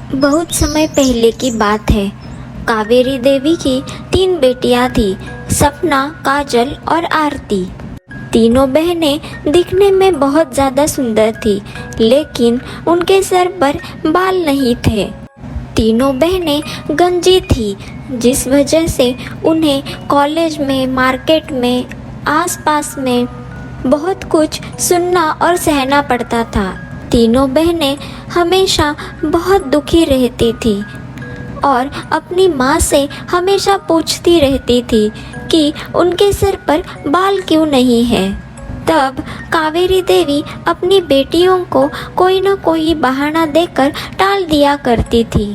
बहुत समय पहले की बात है। कावेरी देवी की 3 बेटियां थी, सपना, काजल और आरती। तीनों बहनें दिखने में बहुत ज़्यादा सुंदर थी, लेकिन उनके सर पर बाल नहीं थे। तीनों बहनें गंजी थी, जिस वजह से उन्हें कॉलेज में, मार्केट में, आसपास में बहुत कुछ सुनना और सहना पड़ता था। तीनों बहनें हमेशा बहुत दुखी रहती थी और अपनी माँ से हमेशा पूछती रहती थी कि उनके सर पर बाल क्यों नहीं है। तब कावेरी देवी अपनी बेटियों को कोई न कोई बहाना देकर टाल दिया करती थी।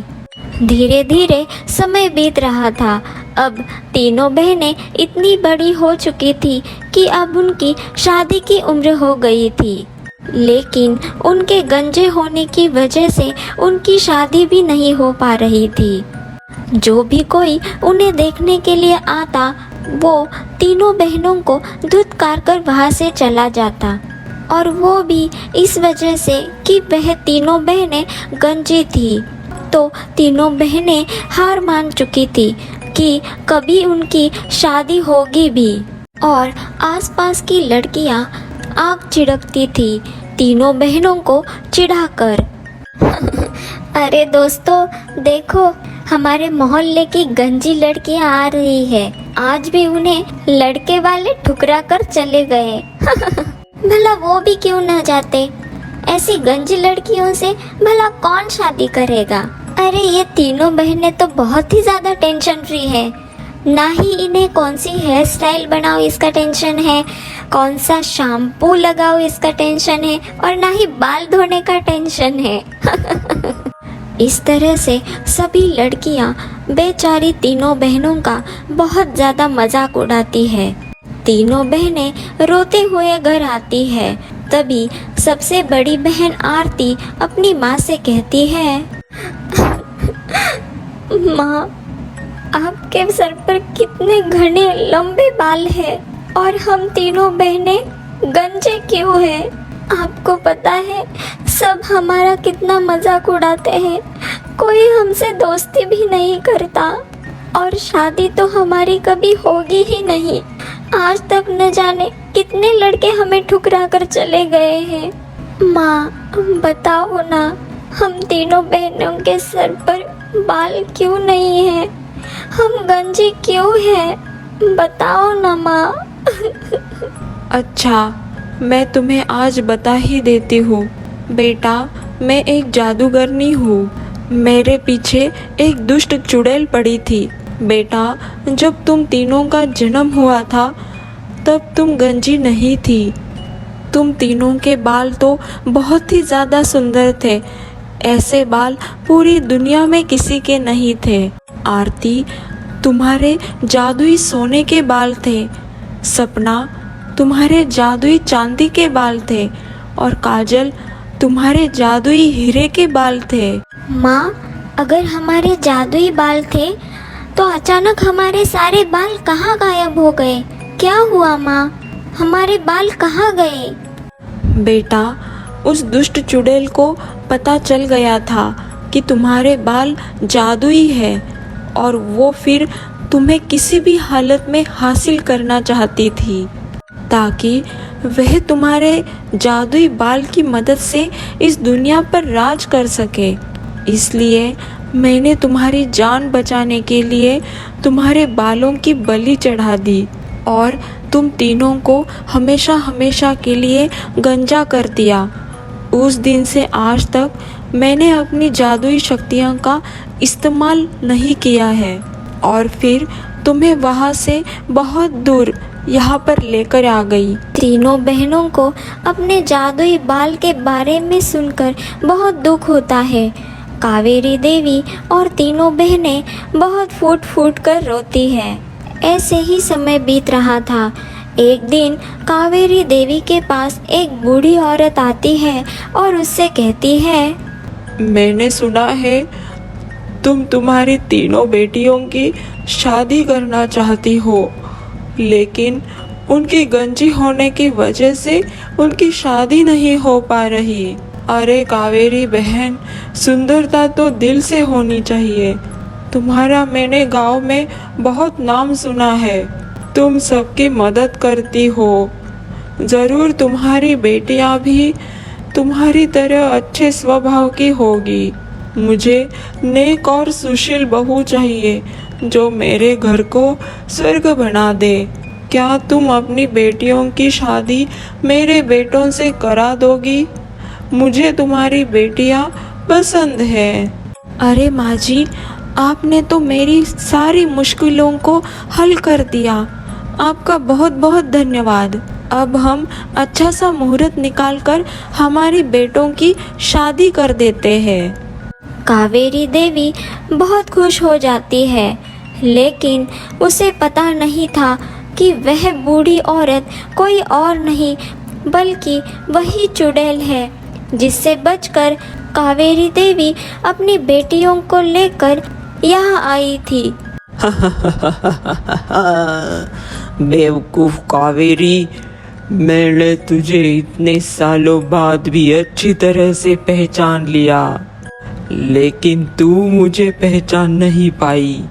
धीरे धीरे समय बीत रहा था। अब तीनों बहनें इतनी बड़ी हो चुकी थी कि अब उनकी शादी की उम्र हो गई थी, लेकिन उनके गंजे होने की वजह से उनकी शादी भी नहीं हो पा रही थी। जो भी कोई उन्हें देखने के लिए आता, वो तीनों बहनों को धुतकार कर वहाँ से चला जाता, और वो भी इस वजह से कि वह तीनों बहनें गंजी थी। तो तीनों बहनें हार मान चुकी थी कि कभी उनकी शादी होगी भी, और आसपास की लड़कियां आग छिड़कती थी तीनों बहनों को चिढ़ाकर। अरे दोस्तों, देखो, हमारे मोहल्ले की गंजी लड़कियां आ रही है। आज भी उन्हें लड़के वाले ठुकरा कर चले गए। भला वो भी क्यों न जाते? ऐसी गंजी लड़कियों से भला कौन शादी करेगा? अरे ये तीनों बहनें तो बहुत ही ज़्यादा टेंशन फ्री है। ना ही इन्हें कौन सी हेयर स्टाइल बनाओ इसका टेंशन है, कौन सा शैम्पू लगाओ इसका टेंशन है, और ना ही बाल धोने का टेंशन है। इस तरह से सभी लड़कियां बेचारी तीनों बहनों का बहुत ज़्यादा मजाक उड़ाती है। तीनों बहनें रोते हुए घर आती है। तभी सबसे बड़ी बहन आरती अपनी माँ से कहती है, माँ, आपके सर पर कितने घने लंबे बाल हैं और हम तीनों बहनें गंजे क्यों हैं? आपको पता है सब हमारा कितना मजाक उड़ाते हैं, कोई हमसे दोस्ती भी नहीं करता, और शादी तो हमारी कभी होगी ही नहीं। आज तक न जाने कितने लड़के हमें ठुकरा कर चले गए हैं। माँ, बताओ ना, हम तीनों बहनों के सर पर बाल क्यों नहीं है? हम गंजी क्यों हैं? बताओ ना माँ। अच्छा, मैं तुम्हें आज बता ही देती हूँ। बेटा, मैं एक जादूगरनी हूँ। मेरे पीछे एक दुष्ट चुड़ैल पड़ी थी। बेटा, जब तुम तीनों का जन्म हुआ था तब तुम गंजी नहीं थी। तुम तीनों के बाल तो बहुत ही ज़्यादा सुंदर थे। ऐसे बाल पूरी दुनिया में किसी के नहीं थे। आरती, तुम्हारे जादुई सोने के बाल थे। सपना, तुम्हारे जादुई चांदी के बाल थे। और काजल, तुम्हारे जादुई हीरे के बाल थे। माँ, अगर हमारे जादुई बाल थे तो अचानक हमारे सारे बाल कहाँ गायब हो गए? क्या हुआ माँ? हमारे बाल कहाँ गए? बेटा, उस दुष्ट चुड़ैल को पता चल गया था कि तुम्हारे बाल जादुई है, और वो फिर तुम्हें किसी भी हालत में हासिल करना चाहती थी, ताकि वह तुम्हारे जादुई बाल की मदद से इस दुनिया पर राज कर सके। इसलिए मैंने तुम्हारी जान बचाने के लिए तुम्हारे बालों की बलि चढ़ा दी, और तुम तीनों को हमेशा हमेशा के लिए गंजा कर दिया। उस दिन से आज तक मैंने अपनी जादुई शक्तियों का इस्तेमाल नहीं किया है, और फिर तुम्हें वहाँ से बहुत दूर यहाँ पर लेकर आ गई। तीनों बहनों को अपने जादुई बाल के बारे में सुनकर बहुत दुख होता है। कावेरी देवी और तीनों बहनें बहुत फूट फूट कर रोती है। ऐसे ही समय बीत रहा था। एक दिन कावेरी देवी के पास एक बूढ़ी औरत आती है और उससे कहती है, मैंने सुना है तुम तुम्हारी तीनों बेटियों की शादी करना चाहती हो, लेकिन उनकी गंजी होने की वजह से उनकी शादी नहीं हो पा रही। अरे कावेरी बहन, सुंदरता तो दिल से होनी चाहिए। तुम्हारा मैंने गांव में बहुत नाम सुना है। तुम सबकी मदद करती हो। जरूर तुम्हारी बेटियां भी तुम्हारी तरह अच्छे स्वभाव की होगी। मुझे नेक और सुशील बहू चाहिए जो मेरे घर को स्वर्ग बना दे। क्या तुम अपनी बेटियों की शादी मेरे बेटों से करा दोगी? मुझे तुम्हारी बेटियां पसंद है। अरे माँ जी, आपने तो मेरी सारी मुश्किलों को हल कर दिया। आपका बहुत बहुत धन्यवाद। अब हम अच्छा सा मुहूर्त निकालकर हमारी बेटों की शादी कर देते हैं। कावेरी देवी बहुत खुश हो जाती है, लेकिन उसे पता नहीं था कि वह बूढ़ी औरत कोई और नहीं बल्कि वही चुड़ैल है जिससे बचकर कावेरी देवी अपनी बेटियों को लेकर यहाँ आई थी। बेवकूफ कावेरी, मैंने तुझे इतने सालों बाद भी अच्छी तरह से पहचान लिया, लेकिन तू मुझे पहचान नहीं पाई।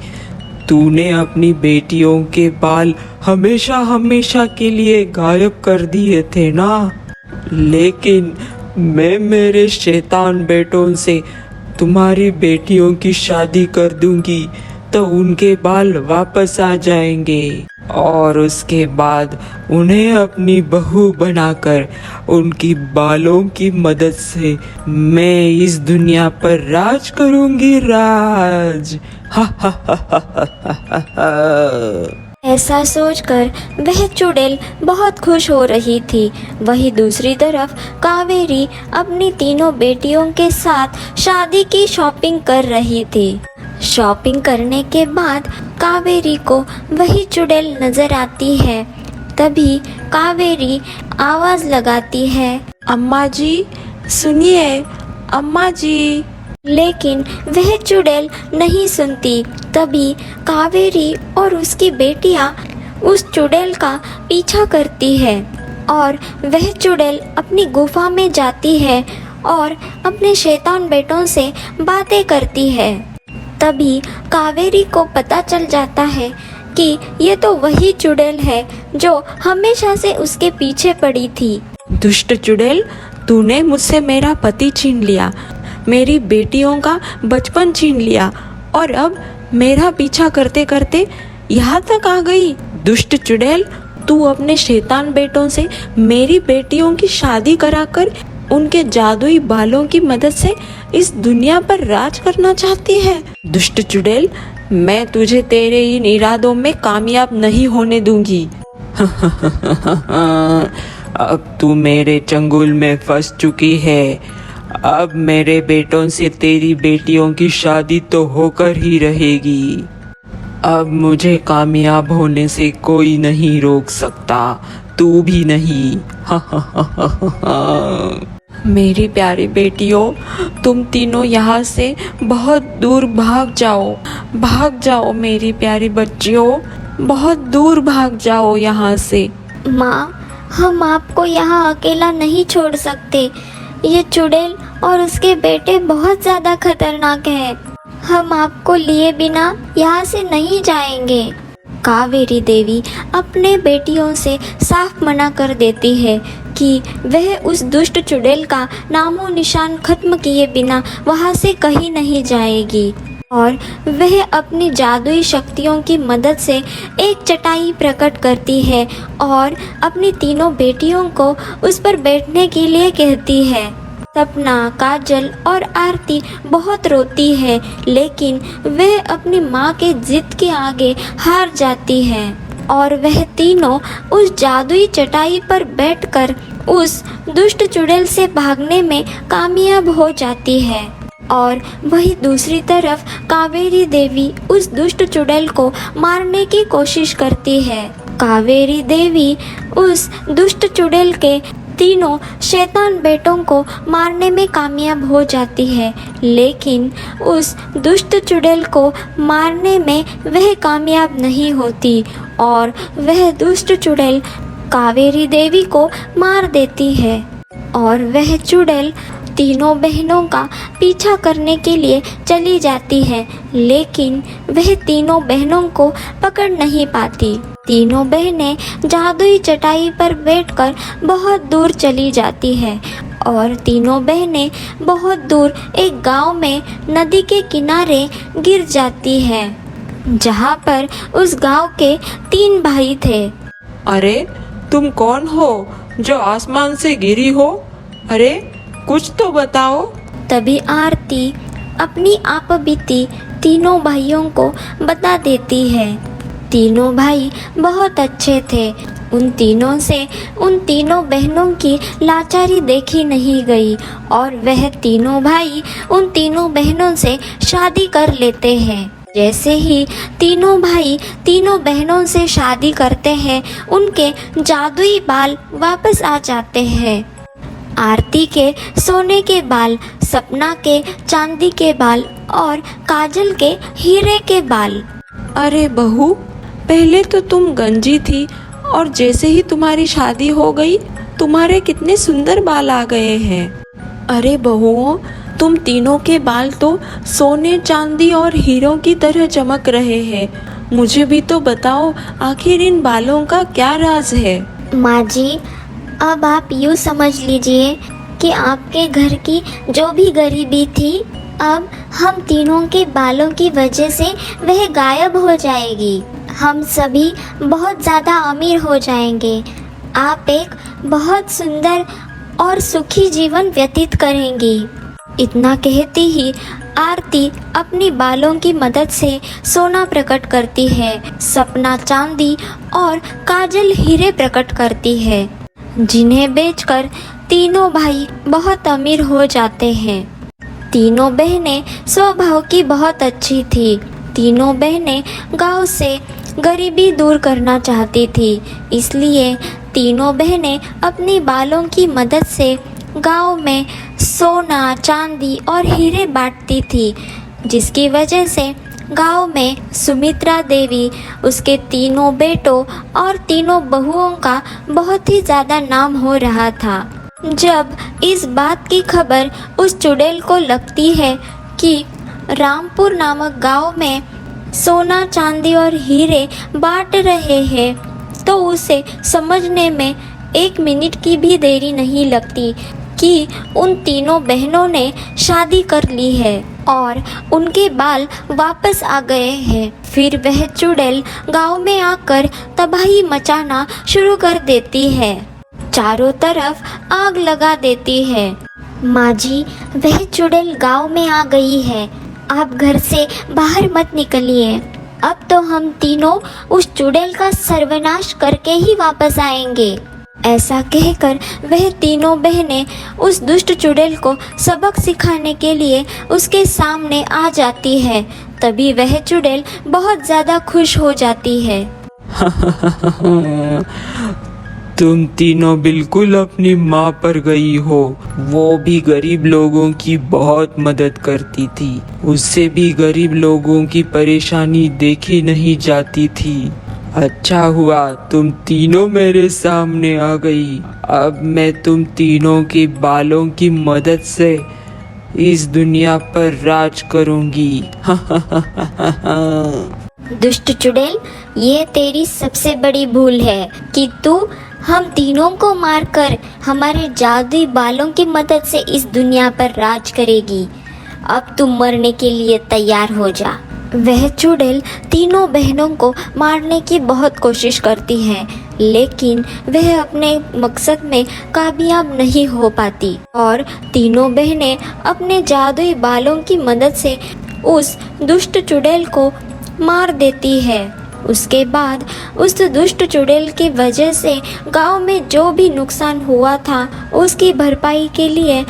तूने अपनी बेटियों के बाल हमेशा हमेशा के लिए गायब कर दिए थे ना, लेकिन मैं मेरे शैतान बेटों से तुम्हारी बेटियों की शादी कर दूंगी तो उनके बाल वापस आ जाएंगे और उसके बाद उन्हें अपनी बहू बनाकर उनकी बालों की मदद से मैं इस दुनिया पर राज करूंगी, राज। ऐसा सोचकर वह चुड़ैल बहुत खुश हो रही थी। वहीं दूसरी तरफ कावेरी अपनी तीनों बेटियों के साथ शादी की शॉपिंग कर रही थी। शॉपिंग करने के बाद कावेरी को वही चुड़ैल नजर आती है। तभी कावेरी आवाज लगाती है, अम्मा जी सुनिए, अम्मा जी। लेकिन वह चुड़ैल नहीं सुनती। तभी कावेरी और उसकी बेटियां उस चुड़ैल का पीछा करती है और वह चुड़ैल अपनी गुफा में जाती है और अपने शैतान बेटों से बातें करती है। तभी कावेरी को पता चल जाता है कि ये तो वही चुड़ैल है जो हमेशा से उसके पीछे पड़ी थी। दुष्ट चुड़ैल, तूने मुझसे मेरा पति छीन लिया, मेरी बेटियों का बचपन छीन लिया और अब मेरा पीछा करते करते यहाँ तक आ गई। दुष्ट चुड़ैल, तू अपने शैतान बेटों से मेरी बेटियों की शादी कराकर उनके जादुई बालों की मदद से इस दुनिया पर राज करना चाहती है। दुष्ट चुड़ैल, मैं तुझे तेरे इन इरादों में कामयाब नहीं होने दूंगी। अब तू मेरे चंगुल में फंस चुकी है। अब मेरे बेटों से तेरी बेटियों की शादी तो होकर ही रहेगी। अब मुझे कामयाब होने से कोई नहीं रोक सकता, तू भी नहीं। मेरी प्यारी बेटियों, तुम तीनों यहाँ से बहुत दूर भाग जाओ। भाग जाओ मेरी प्यारी बच्चियों, बहुत दूर भाग जाओ यहाँ से। माँ, हम आपको यहाँ अकेला नहीं छोड़ सकते। ये चुड़ैल और उसके बेटे बहुत ज़्यादा खतरनाक हैं। हम आपको लिए बिना यहाँ से नहीं जाएंगे। कावेरी देवी अपने बेटियों से साफ मना कर देती है कि वह उस दुष्ट चुड़ैल का नामो निशान खत्म किए बिना वहाँ से कहीं नहीं जाएगी और वह अपनी जादुई शक्तियों की मदद से एक चटाई प्रकट करती है और अपनी तीनों बेटियों को उस पर बैठने के लिए कहती है। सपना, काजल और आरती बहुत रोती है, लेकिन वह अपनी माँ के जिद के आगे हार जाती है और वह तीनों उस जादुई चटाई पर बैठकर उस दुष्ट चुड़ैल से भागने में कामयाब हो जाती है। और वही दूसरी तरफ कावेरी देवी उस दुष्ट चुड़ैल को मारने की कोशिश करती है। कावेरी देवी उस दुष्ट चुड़ैल के तीनों शैतान बेटों को मारने में कामयाब हो जाती है, लेकिन उस दुष्ट चुड़ैल को मारने में वह कामयाब नहीं होती और वह दुष्ट चुड़ैल कावेरी देवी को मार देती है और वह चुड़ैल तीनों बहनों का पीछा करने के लिए चली जाती है, लेकिन वह तीनों बहनों को पकड़ नहीं पाती। तीनों बहनें जादुई चटाई पर बैठकर बहुत दूर चली जाती है और तीनों बहनें बहुत दूर एक गांव में नदी के किनारे गिर जाती है, जहां पर उस गांव के 3 भाई थे। अरे तुम कौन हो जो आसमान से गिरी हो? अरे कुछ तो बताओ। तभी आरती अपनी आप बीती तीनों भाइयों को बता देती है। तीनों भाई बहुत अच्छे थे। उन तीनों से उन तीनों बहनों की लाचारी देखी नहीं गई और वह तीनों भाई उन तीनों बहनों से शादी कर लेते हैं। जैसे ही तीनों भाई तीनों बहनों से शादी करते हैं, उनके जादुई बाल वापस आ जाते हैं। आरती के सोने के बाल, सपना के चांदी के बाल और काजल के हीरे के बाल। अरे बहू, पहले तो तुम गंजी थी और जैसे ही तुम्हारी शादी हो गई, तुम्हारे कितने सुंदर बाल आ गए हैं। अरे बहुओं, तुम तीनों के बाल तो सोने चांदी और हीरों की तरह चमक रहे हैं। मुझे भी तो बताओ, आखिर इन बालों का क्या राज है? माँ जी, अब आप यूँ समझ लीजिए कि आपके घर की जो भी गरीबी थी, अब हम तीनों के बालों की वजह से वह गायब हो जाएगी। हम सभी बहुत ज़्यादा अमीर हो जाएंगे। आप एक बहुत सुंदर और सुखी जीवन व्यतीत करेंगी। इतना कहती ही आरती अपनी बालों की मदद से सोना प्रकट करती है, सपना चांदी और काजल हीरे प्रकट करती है, जिन्हें बेचकर तीनों भाई बहुत अमीर हो जाते हैं। तीनों बहनें स्वभाव की बहुत अच्छी थी। तीनों बहनें गांव से गरीबी दूर करना चाहती थी, इसलिए तीनों बहनें अपनी बालों की मदद से गांव में सोना चांदी और हीरे बांटती थी, जिसकी वजह से गांव में सुमित्रा देवी, उसके तीनों बेटों और तीनों बहुओं का बहुत ही ज़्यादा नाम हो रहा था। जब इस बात की खबर उस चुड़ैल को लगती है कि रामपुर नामक गांव में सोना चांदी और हीरे बांट रहे हैं, तो उसे समझने में 1 मिनट की भी देरी नहीं लगती कि उन तीनों बहनों ने शादी कर ली है और उनके बाल वापस आ गए हैं। फिर वह चुड़ैल गांव में आकर तबाही मचाना शुरू कर देती है, चारों तरफ आग लगा देती है। माँ जी, वह चुड़ैल गांव में आ गई है, आप घर से बाहर मत निकलिए। अब तो हम तीनों उस चुड़ैल का सर्वनाश करके ही वापस आएंगे। ऐसा कहकर वह तीनों बहनें उस दुष्ट चुड़ैल को सबक सिखाने के लिए उसके सामने आ जाती है। तभी वह चुड़ैल बहुत ज़्यादा खुश हो जाती है। तुम तीनों बिल्कुल अपनी माँ पर गई हो। वो भी गरीब लोगों की बहुत मदद करती थी, उससे भी गरीब लोगों की परेशानी देखी नहीं जाती थी। अच्छा हुआ तुम तीनों मेरे सामने आ गई। अब मैं तुम तीनों के बालों की मदद से इस दुनिया पर राज करूंगी। दुष्ट चुड़ैल, ये तेरी सबसे बड़ी भूल है कि तू हम तीनों को मारकर हमारे जादुई बालों की मदद से इस दुनिया पर राज करेगी। अब तू मरने के लिए तैयार हो जा। वह चुड़ैल तीनों बहनों को मारने की बहुत कोशिश करती है, लेकिन वह अपने मकसद में कामयाब नहीं हो पाती और तीनों बहनें अपने जादुई बालों की मदद से उस दुष्ट चुड़ैल को मार देती है। उसके बाद उस दुष्ट चुड़ैल की वजह से गांव में जो भी नुकसान हुआ था, उसकी भरपाई के लिए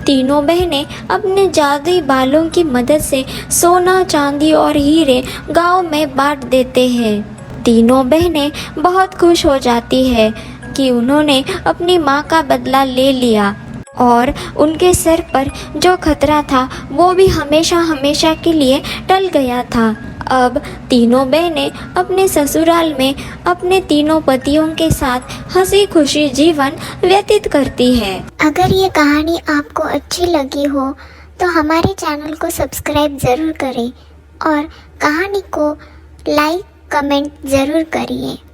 तीनों बहनें अपने जादुई बालों की मदद से सोना चांदी और हीरे गांव में बांट देते हैं। तीनों बहनें बहुत खुश हो जाती है कि उन्होंने अपनी माँ का बदला ले लिया और उनके सर पर जो खतरा था वो भी हमेशा हमेशा के लिए टल गया था। अब तीनों बहनें अपने ससुराल में अपने तीनों पतियों के साथ हंसी खुशी जीवन व्यतीत करती है। अगर ये कहानी आपको अच्छी लगी हो तो हमारे चैनल को सब्सक्राइब ज़रूर करें और कहानी को लाइक कमेंट ज़रूर करिए।